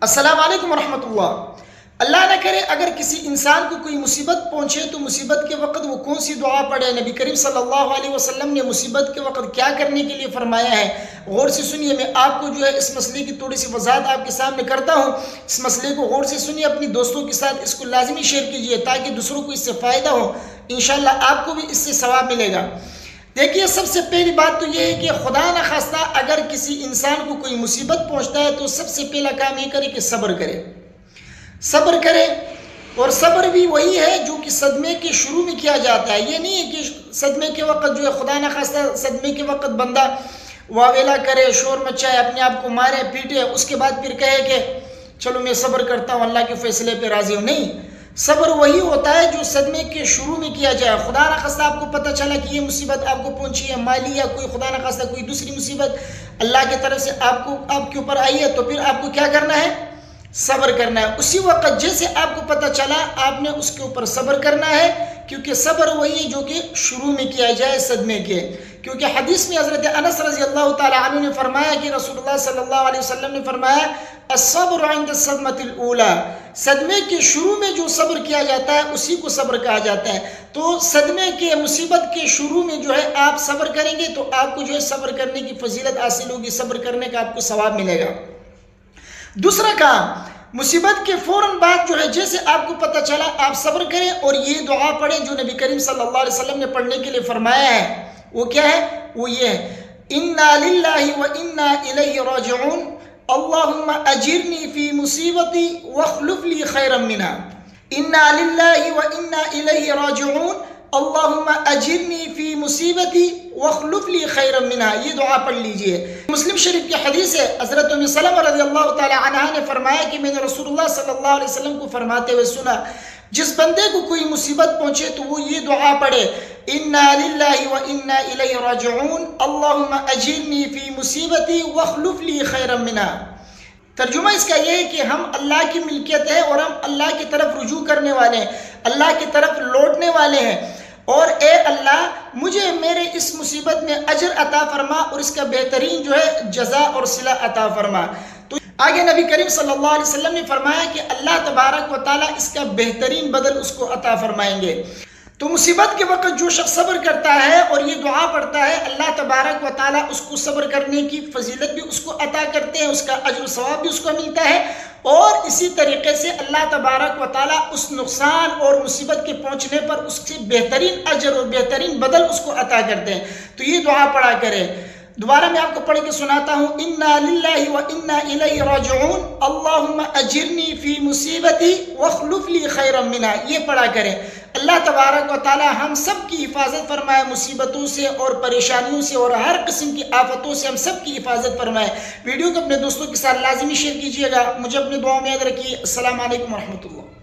السلام علیکم ورحمۃ اللہ۔ اللہ نہ کرے اگر کسی انسان کو کوئی مصیبت پہنچے تو مصیبت کے وقت وہ کون سی دعا پڑھے۔ نبی کریم صلی اللہ علیہ وسلم نے مصیبت کے وقت کیا کرنے کے لیے فرمایا ہے، غور سے سنیے۔ میں آپ کو اس مسئلے کی تھوڑی سی وضاحت آپ کے سامنے کرتا ہوں۔ اس مسئلے کو غور سے سنیے، اپنی دوستوں کے ساتھ اس کو لازمی شیئر کیجیے تاکہ دوسروں کو اس سے فائدہ ہو، انشاءاللہ آپ کو بھی اس سے ثواب ملے گا۔ دیکھیے، سب سے پہلی بات تو یہ ہے کہ خدا نخواستہ اگر کسی انسان کو کوئی مصیبت پہنچتا ہے تو سب سے پہلا کام یہ کرے کہ صبر کرے، صبر کرے۔ اور صبر بھی وہی ہے جو کہ صدمے کے شروع میں کیا جاتا ہے۔ یہ نہیں ہے کہ صدمے کے وقت خدا نخواستہ صدمے کے وقت بندہ واویلا کرے، شور مچائے، اپنے آپ کو مارے پیٹے، اس کے بعد پھر کہے کہ چلو میں صبر کرتا ہوں، اللہ کے فیصلے پہ راضی ہوں۔ نہیں، صبر وہی ہوتا ہے جو صدمے کے شروع میں کیا جائے۔ خدا نخواستہ آپ کو پتہ چلا کہ یہ مصیبت آپ کو پہنچی ہے، مالی یا کوئی خدا نخواستہ کوئی دوسری مصیبت اللہ کی طرف سے آپ کے اوپر آئی ہے، تو پھر آپ کو کیا کرنا ہے؟ صبر کرنا ہے۔ اسی وقت جیسے آپ کو پتہ چلا آپ نے اس کے اوپر صبر کرنا ہے، کیونکہ صبر وہی جو کہ شروع میں کیا جائے صدمے کے۔ کیونکہ حدیث میں حضرت انس رضی اللہ تعالی عنہ نے فرمایا کہ رسول اللہ صلی اللہ علیہ وسلم نے فرمایا الصبر عند الصدمۃ الاولی، صدمے کے شروع میں جو صبر کیا جاتا ہے اسی کو صبر کہا جاتا ہے۔ تو صدمے کے مصیبت کے شروع میں آپ صبر کریں گے تو آپ کو صبر کرنے کی فضیلت حاصل ہوگی، صبر کرنے کا آپ کو ثواب ملے گا۔ دوسرا کام، مصیبت کے فوراً بعد جیسے آپ کو پتہ چلا آپ صبر کریں اور یہ دعا پڑھیں جو نبی کریم صلی اللہ علیہ وسلم نے پڑھنے کے لیے فرمایا ہے۔ وہ کیا ہے؟ وہ یہ ہے انا للہ و انا الیہ راجعون اللہم اجرنی فی مصیبتی واخلف لی خیرا منہا۔ انا للہ و انا الیہ راجعون اللہم اجرنی فی مصیبتی واخلف لی خیرا منہا۔ یہ دعا پڑھ لیجئے۔ مسلم شریف کی حدیث ہے، حضرت ام سلمہ رضی اللہ تعالی عنہا نے فرمایا کہ میں نے رسول اللہ صلی اللہ علیہ وسلم کو فرماتے ہوئے سنا، جس بندے کو کوئی مصیبت پہنچے تو وہ یہ دعا پڑھے انا للہ و انا الیہ راجعون اللہم اجرنی فی مصیبتی واخلف لی خیرا منہا۔ ترجمہ اس کا یہ ہے کہ ہم اللہ کی ملکیت ہے اور ہم اللہ کی طرف رجوع کرنے والے ہیں، اللہ کی طرف لوٹنے والے ہیں، اور اے اللہ مجھے میرے اس مصیبت میں اجر عطا فرما اور اس کا بہترین جزا اور صلہ عطا فرما۔ تو آگے نبی کریم صلی اللہ علیہ وسلم نے فرمایا کہ اللہ تبارک و تعالیٰ اس کا بہترین بدل اس کو عطا فرمائیں گے۔ تو مصیبت کے وقت جو شخص صبر کرتا ہے اور یہ دعا پڑھتا ہے، اللہ تبارک و تعالیٰ اس کو صبر کرنے کی فضیلت بھی اس کو عطا کرتے ہیں، اس کا اجر و ثواب بھی اس کو ملتا ہے، اور اسی طریقے سے اللہ تبارک و تعالیٰ اس نقصان اور مصیبت کے پہنچنے پر اس سے بہترین اجر اور بہترین بدل اس کو عطا کرتے ہیں۔ تو یہ دعا پڑھا کرے۔ دوبارہ میں آپ کو پڑھ کے سناتا ہوں انا للہ و انا الیہ راجعون اللہم اجرنی فی مصیبتی واخلف لی خیرا منہا۔ یہ پڑھا کریں۔ اللہ تبارک و تعالی ہم سب کی حفاظت فرمائے مصیبتوں سے اور پریشانیوں سے اور ہر قسم کی آفتوں سے ہم سب کی حفاظت فرمائے۔ ویڈیو کو اپنے دوستوں کے ساتھ لازمی شیئر کیجیے گا۔ مجھے اپنے دعاؤں میں یاد رکھیے۔ السلام علیکم ورحمۃ اللہ۔